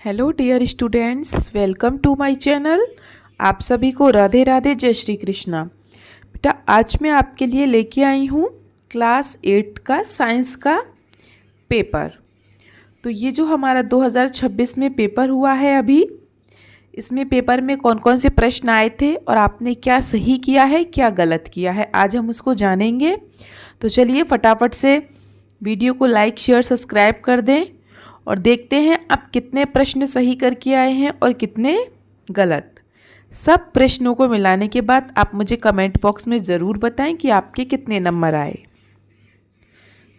Hello dear students, welcome to my channel. आप सभी को राधे राधे, जय श्री कृष्णा। बेटा, आज मैं आपके लिए लेके आई हूँ क्लास 8 का साइंस का पेपर। तो ये जो हमारा 2026 में पेपर हुआ है अभी, इसमें पेपर में कौन कौन से प्रश्न आए थे और आपने क्या सही किया है, क्या गलत किया है, आज हम उसको जानेंगे। तो चलिए फटाफट से वीडियो को लाइक, शेयर, सब्सक्राइब कर दें और देखते हैं आप कितने प्रश्न सही करके आए हैं और कितने गलत। सब प्रश्नों को मिलाने के बाद आप मुझे कमेंट बॉक्स में ज़रूर बताएं कि आपके कितने नंबर आए।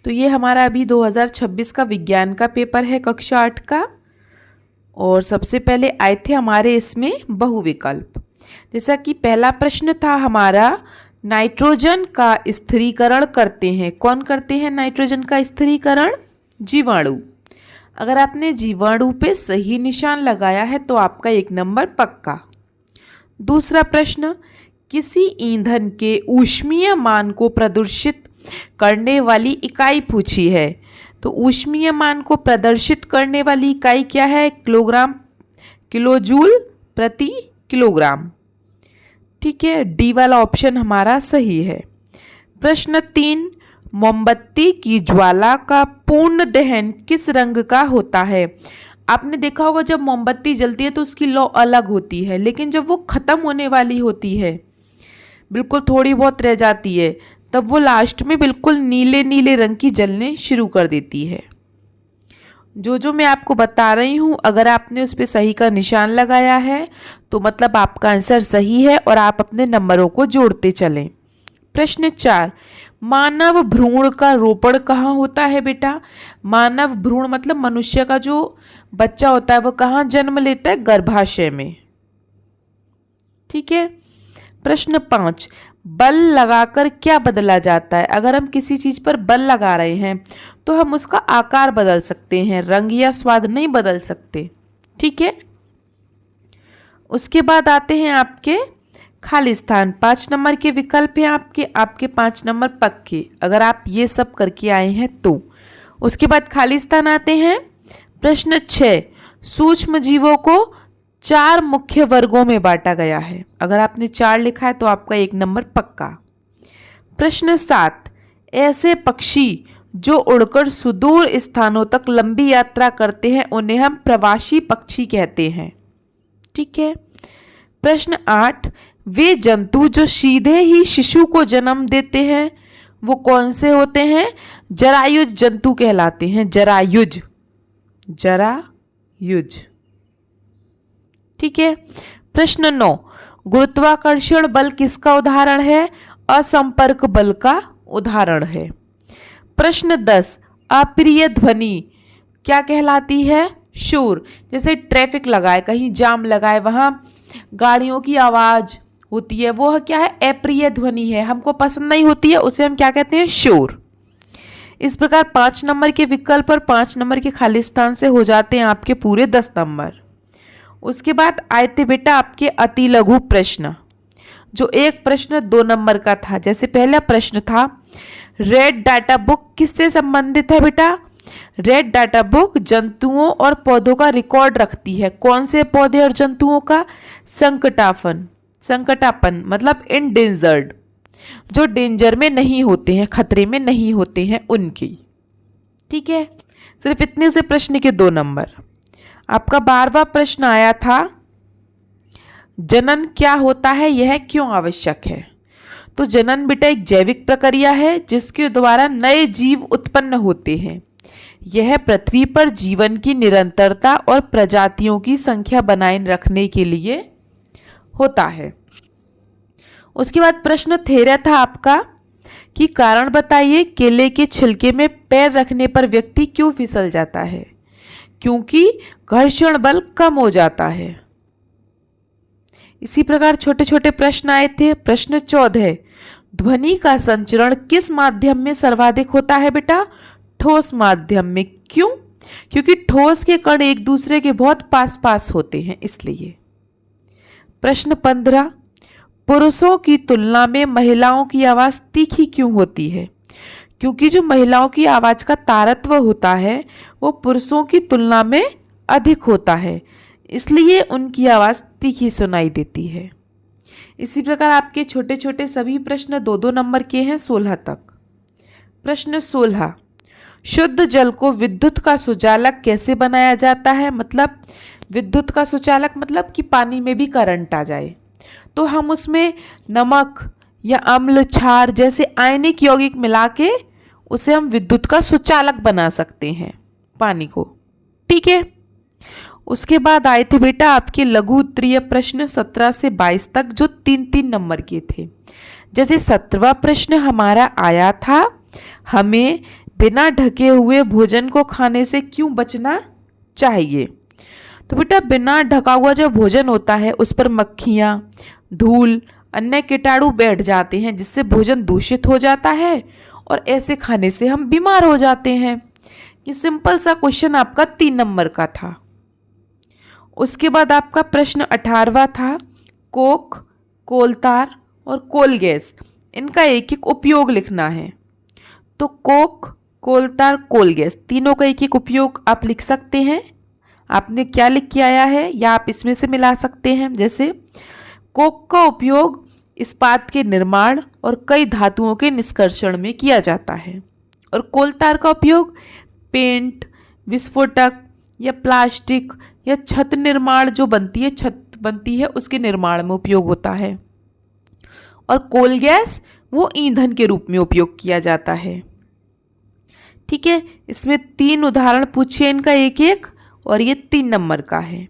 तो ये हमारा अभी 2026 का विज्ञान का पेपर है, कक्षा 8 का। और सबसे पहले आए थे हमारे इसमें बहुविकल्प। जैसा कि पहला प्रश्न था हमारा, नाइट्रोजन का स्थिरीकरण करते हैं। कौन करते हैं नाइट्रोजन का स्थिरीकरण? जीवाणु। अगर आपने जीवाणु पे सही निशान लगाया है तो आपका 1 नंबर पक्का। दूसरा प्रश्न, किसी ईंधन के ऊष्मीय मान को प्रदर्शित करने वाली इकाई पूछी है। तो ऊष्मीय मान को प्रदर्शित करने वाली इकाई क्या है? किलोग्राम, किलोजूल प्रति किलोग्राम। ठीक है, डी वाला ऑप्शन हमारा सही है। प्रश्न 3, मोमबत्ती की ज्वाला का पूर्ण दहन किस रंग का होता है? आपने देखा होगा जब मोमबत्ती जलती है तो उसकी लौ अलग होती है, लेकिन जब वो ख़त्म होने वाली होती है, बिल्कुल थोड़ी बहुत रह जाती है, तब वो लास्ट में बिल्कुल नीले नीले रंग की जलने शुरू कर देती है। जो मैं आपको बता रही हूँ, अगर आपने उस पर सही का निशान लगाया है तो मतलब आपका आंसर सही है और आप अपने नंबरों को जोड़ते चलें। प्रश्न 4, मानव भ्रूण का रोपण कहाँ होता है बेटा? मानव भ्रूण मतलब मनुष्य का जो बच्चा होता है वो कहाँ जन्म लेता है? गर्भाशय में। ठीक है। प्रश्न 5, बल लगाकर क्या बदला जाता है? अगर हम किसी चीज पर बल लगा रहे हैं तो हम उसका आकार बदल सकते हैं, रंग या स्वाद नहीं बदल सकते। ठीक है। उसके बाद आते हैं आपके खाली स्थान। 5 नंबर के विकल्प हैं आपके 5 नंबर पक्के, अगर आप ये सब करके आए हैं तो। उसके बाद खाली स्थान आते हैं। प्रश्न 6, सूक्ष्म जीवों को 4 मुख्य वर्गों में बांटा गया है। अगर आपने 4 लिखा है तो आपका 1 नंबर पक्का। प्रश्न 7, ऐसे पक्षी जो उड़कर सुदूर स्थानों तक लंबी यात्रा करते हैं उन्हें हम प्रवासी पक्षी कहते हैं। ठीक है। प्रश्न 8, वे जंतु जो सीधे ही शिशु को जन्म देते हैं वो कौन से होते हैं? जरायुज जंतु कहलाते हैं। जरायुज। ठीक है। प्रश्न 9, गुरुत्वाकर्षण बल किसका उदाहरण है? असंपर्क बल का उदाहरण है। प्रश्न 10, अप्रिय ध्वनि क्या कहलाती है? शोर। जैसे ट्रैफिक लगाए, कहीं जाम लगाए, वहां गाड़ियों की आवाज होती है, वो क्या है? अप्रिय ध्वनि है, हमको पसंद नहीं होती है, उसे हम क्या कहते हैं? शोर। इस प्रकार 5 नंबर के विकल्प और 5 नंबर के खाली स्थान से हो जाते हैं आपके पूरे 10 नंबर। उसके बाद आए थे बेटा आपके अति लघु प्रश्न, जो एक प्रश्न 2 नंबर का था। जैसे पहला प्रश्न था, रेड डाटा बुक किससे संबंधित है बेटा? रेड डाटा बुक जंतुओं और पौधों का रिकॉर्ड रखती है। कौन से पौधे और जंतुओं का? संकटापन मतलब इंडेंजर्ड, जो डेंजर में नहीं होते हैं, खतरे में नहीं होते हैं, उनकी। ठीक है। सिर्फ इतने से प्रश्न के 2 नंबर। आपका 12वां प्रश्न आया था, जनन क्या होता है, यह क्यों आवश्यक है? तो जनन बेटा एक जैविक प्रक्रिया है जिसके द्वारा नए जीव उत्पन्न होते हैं। यह पृथ्वी पर जीवन की निरंतरता और प्रजातियों की संख्या बनाए रखने के लिए होता है। उसके बाद प्रश्न 13 था आपका कि कारण बताइए, केले के छिलके में पैर रखने पर व्यक्ति क्यों फिसल जाता है? क्योंकि घर्षण बल कम हो जाता है। इसी प्रकार छोटे छोटे प्रश्न आए थे। प्रश्न 14, ध्वनि का संचरण किस माध्यम में सर्वाधिक होता है बेटा? ठोस माध्यम में। क्यों? क्योंकि ठोस के कण एक दूसरे के बहुत पास पास होते हैं, इसलिए। प्रश्न 15, पुरुषों की तुलना में महिलाओं की आवाज तीखी क्यों होती है? क्योंकि जो महिलाओं की आवाज का तारतम्य होता है वो पुरुषों की तुलना में अधिक होता है, इसलिए उनकी आवाज़ तीखी सुनाई देती है। इसी प्रकार आपके छोटे छोटे सभी प्रश्न 2-2 नंबर के हैं 16 तक। प्रश्न 16, शुद्ध जल को विद्युत का सुचालक कैसे बनाया जाता है? मतलब विद्युत का सुचालक मतलब कि पानी में भी करंट आ जाए, तो हम उसमें नमक या अम्ल, क्षार जैसे आयनिक यौगिक मिला के उसे हम विद्युत का सुचालक बना सकते हैं पानी को। ठीक है। उसके बाद आए थे बेटा आपके लघु उत्तरीय प्रश्न 17 से 22 तक, जो 3-3 नंबर के थे। जैसे 17वां प्रश्न हमारा आया था, हमें बिना ढके हुए भोजन को खाने से क्यों बचना चाहिए? तो बेटा बिना ढका हुआ जो भोजन होता है उस पर मक्खियाँ, धूल, अन्य कीटाणु बैठ जाते हैं, जिससे भोजन दूषित हो जाता है और ऐसे खाने से हम बीमार हो जाते हैं। ये सिंपल सा क्वेश्चन आपका 3 नंबर का था। उसके बाद आपका प्रश्न 18वां था, कोक, कोलतार और कोल गैस, इनका एक एक उपयोग लिखना है। तो कोक, कोलतार, कोल गैस तीनों का एक एक उपयोग आप लिख सकते हैं। आपने क्या लिख के आया है या आप इसमें से मिला सकते हैं। जैसे कोक का उपयोग इस्पात के निर्माण और कई धातुओं के निष्कर्षण में किया जाता है, और कोलतार का उपयोग पेंट, विस्फोटक या प्लास्टिक या छत निर्माण जो छत बनती है उसके निर्माण में उपयोग होता है, और कोल गैस वो ईंधन के रूप में उपयोग किया जाता है। ठीक है। इसमें 3 उदाहरण पूछिए इनका एक एक, और ये 3 नंबर का है।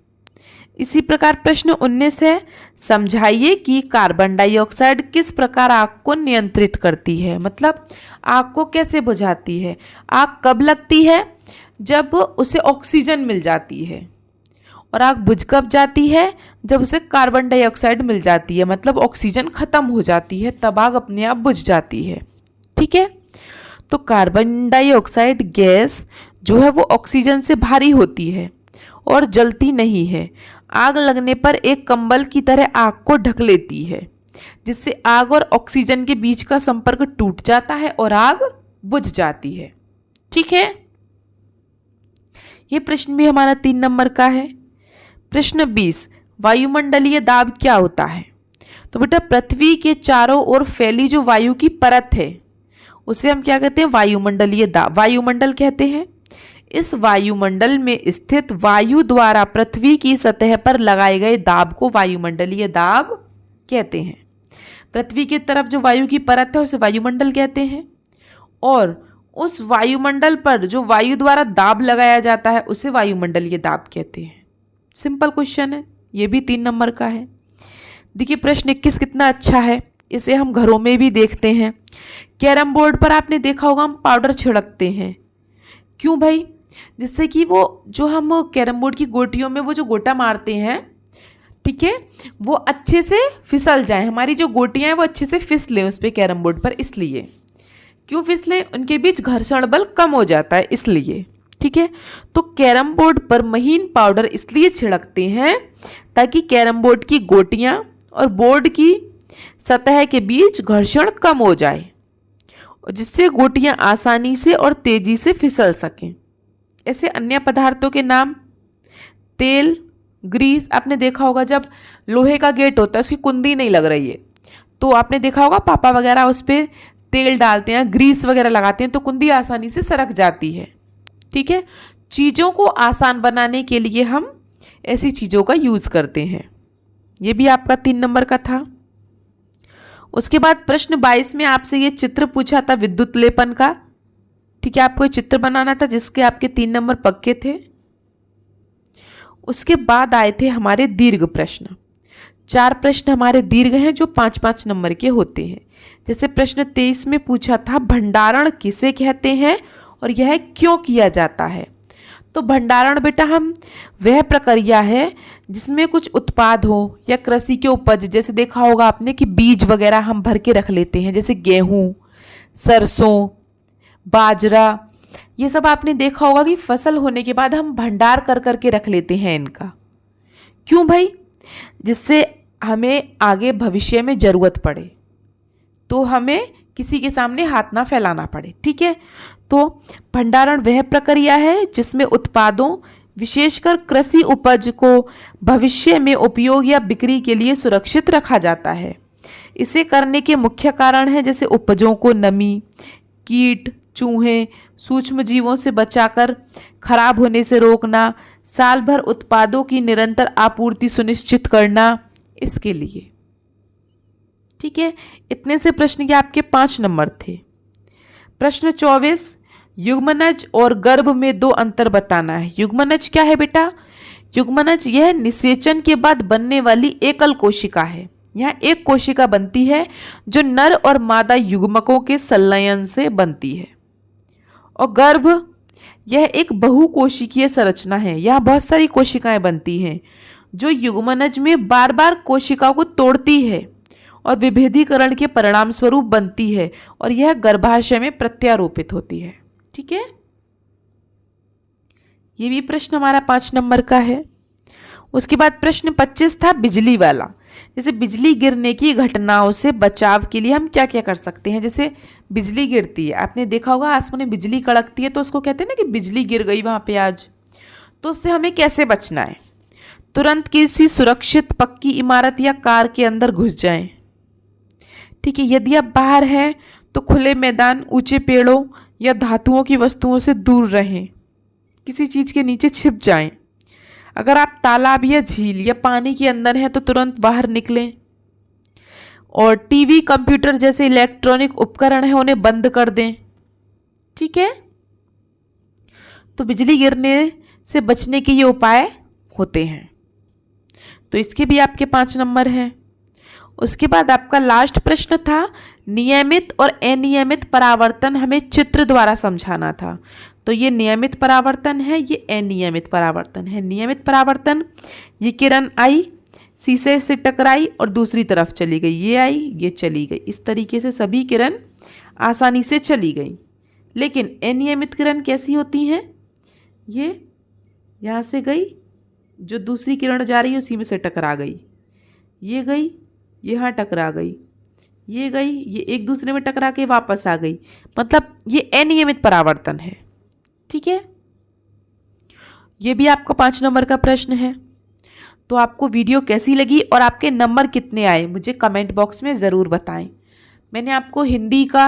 इसी प्रकार प्रश्न 19 है, समझाइए कि कार्बन डाइऑक्साइड किस प्रकार आग को नियंत्रित करती है? मतलब आग को कैसे बुझाती है? आग कब लगती है? जब उसे ऑक्सीजन मिल जाती है। और आग बुझ कब जाती है? जब उसे कार्बन डाइऑक्साइड मिल जाती है, मतलब ऑक्सीजन खत्म हो जाती है, तब आग अपने आप बुझ जाती है। ठीक है। तो कार्बन डाइऑक्साइड गैस जो है वो ऑक्सीजन से भारी होती है और जलती नहीं है। आग लगने पर एक कंबल की तरह आग को ढक लेती है, जिससे आग और ऑक्सीजन के बीच का संपर्क टूट जाता है और आग बुझ जाती है। ठीक है। ये प्रश्न भी हमारा 3 नंबर का है। प्रश्न 20, वायुमंडलीय दाब क्या होता है? तो बेटा पृथ्वी के चारों ओर फैली जो वायु की परत है उसे हम क्या कहते हैं? वायुमंडलीय दाब, वायुमंडल कहते हैं। इस वायुमंडल में स्थित वायु द्वारा पृथ्वी की सतह पर लगाए गए दाब को वायुमंडलीय दाब कहते हैं। पृथ्वी की तरफ जो वायु की परत है उसे वायुमंडल कहते हैं, और उस वायुमंडल पर जो वायु द्वारा दाब लगाया जाता है उसे वायुमंडलीय दाब कहते हैं। सिंपल क्वेश्चन है, ये भी 3 नंबर का है। देखिए प्रश्न 21 कितना अच्छा है, इसे हम घरों में भी देखते हैं। कैरम बोर्ड पर आपने देखा होगा हम पाउडर छिड़कते हैं। क्यों भाई? जिससे कि वो जो हम कैरम बोर्ड की गोटियों में वो जो गोटा मारते हैं, ठीक है, वो अच्छे से फिसल जाए, हमारी जो गोटियां हैं वो अच्छे से फिसलें उस पर कैरम बोर्ड पर। इसलिए क्यों फिसलें? उनके बीच घर्षण बल कम हो जाता है, इसलिए। ठीक है। तो कैरम बोर्ड पर महीन पाउडर इसलिए छिड़कते हैं ताकि कैरम बोर्ड की गोटियां और बोर्ड की सतह के बीच घर्षण कम हो जाए, जिससे गोटियां आसानी से और तेजी से फिसल सकें। ऐसे अन्य पदार्थों के नाम, तेल, ग्रीस। आपने देखा होगा जब लोहे का गेट होता है उसकी कुंडी नहीं लग रही है, तो आपने देखा होगा पापा वगैरह उस पर तेल डालते हैं, ग्रीस वगैरह लगाते हैं, तो कुंडी आसानी से सरक जाती है। ठीक है। चीज़ों को आसान बनाने के लिए हम ऐसी चीज़ों का यूज़ करते हैं। ये भी आपका 3 नंबर का था। उसके बाद प्रश्न 22 में आपसे ये चित्र पूछा था विद्युत लेपन का। ठीक है। आपको ये चित्र बनाना था जिसके आपके 3 नंबर पक्के थे। उसके बाद आए थे हमारे दीर्घ प्रश्न। 4 प्रश्न हमारे दीर्घ हैं जो 5-5 नंबर के होते हैं। जैसे प्रश्न 23 में पूछा था भंडारण किसे कहते हैं और यह क्यों किया जाता है? तो भंडारण बेटा हम वह प्रक्रिया है जिसमें कुछ उत्पाद हो या कृषि के उपज, जैसे देखा होगा आपने कि बीज वगैरह हम भर के रख लेते हैं, जैसे गेहूँ, सरसों, बाजरा, ये सब आपने देखा होगा कि फसल होने के बाद हम भंडार कर कर के रख लेते हैं इनका। क्यों भाई? जिससे हमें आगे भविष्य में ज़रूरत पड़े तो हमें किसी के सामने हाथ ना फैलाना पड़े। ठीक है। तो भंडारण वह प्रक्रिया है जिसमें उत्पादों विशेषकर कृषि उपज को भविष्य में उपयोग या बिक्री के लिए सुरक्षित रखा जाता है। इसे करने के मुख्य कारण हैं जैसे उपजों को नमी, कीट, चूहे, सूक्ष्म जीवों से बचाकर खराब होने से रोकना, साल भर उत्पादों की निरंतर आपूर्ति सुनिश्चित करना, इसके लिए। ठीक है, इतने से प्रश्न के आपके 5 नंबर थे। प्रश्न 24, युग्मनज और गर्भ में 2 अंतर बताना है। युग्मनज क्या है बेटा? युग्मनज यह निषेचन के बाद बनने वाली एकल कोशिका है। यहाँ एक कोशिका बनती है जो नर और मादा युग्मकों के संलयन से बनती है। और गर्भ यह एक बहुकोशिकीय संरचना है। यहाँ बहुत सारी कोशिकाएं बनती हैं जो युग्मनज में बार बार कोशिकाओं को तोड़ती है और विभेदीकरण के परिणाम स्वरूप बनती है और यह गर्भाशय में प्रत्यारोपित होती है। ठीक है, ये भी प्रश्न हमारा 5 नंबर का है। उसके बाद प्रश्न 25 था बिजली वाला। जैसे बिजली गिरने की घटनाओं से बचाव के लिए हम क्या क्या कर सकते हैं। जैसे बिजली गिरती है, आपने देखा होगा आसमान में बिजली कड़कती है तो उसको कहते हैं ना कि बिजली गिर गई वहाँ पे आज। तो उससे हमें कैसे बचना है? तुरंत किसी सुरक्षित पक्की इमारत या कार के अंदर घुस जाएं। ठीक है, यदि आप बाहर हैं तो खुले मैदान, ऊंचे पेड़ों या धातुओं की वस्तुओं से दूर रहें, किसी चीज़ के नीचे छिप जाएं। अगर आप तालाब या झील या पानी के अंदर हैं तो तुरंत बाहर निकलें। और टीवी, कंप्यूटर जैसे इलेक्ट्रॉनिक उपकरण हैं उन्हें बंद कर दें। ठीक है, तो बिजली गिरने से बचने के ये उपाय होते हैं। तो इसके भी आपके 5 नंबर हैं। उसके बाद आपका लास्ट प्रश्न था नियमित और अनियमित परावर्तन, हमें चित्र द्वारा समझाना था। तो ये नियमित परावर्तन है, ये अनियमित परावर्तन है। नियमित परावर्तन, ये किरण आई, शीशे से टकराई और दूसरी तरफ चली गई, ये आई, ये चली गई। इस तरीके से सभी किरण आसानी से चली गई। लेकिन अनियमित किरण कैसी होती हैं? ये यहाँ से गई, जो दूसरी किरण जा रही है उसी में से टकरा गई, ये गई, यहाँ टकरा गई, ये गई, ये एक दूसरे में टकरा के वापस आ गई। मतलब ये अनियमित परावर्तन है। ठीक है, ये भी आपका 5 नंबर का प्रश्न है। तो आपको वीडियो कैसी लगी और आपके नंबर कितने आए मुझे कमेंट बॉक्स में ज़रूर बताएं। मैंने आपको हिंदी का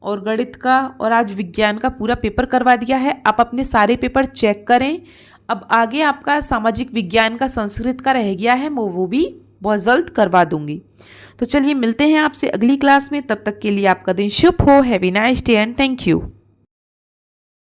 और गणित का और आज विज्ञान का पूरा पेपर करवा दिया है। आप अपने सारे पेपर चेक करें। अब आगे आपका सामाजिक विज्ञान का, संस्कृत का रह गया है, वो भी बहुत जल्द करवा दूंगी। तो चलिए मिलते हैं आपसे अगली क्लास में। तब तक के लिए आपका दिन शुभ हो। Have a nice day and thank you.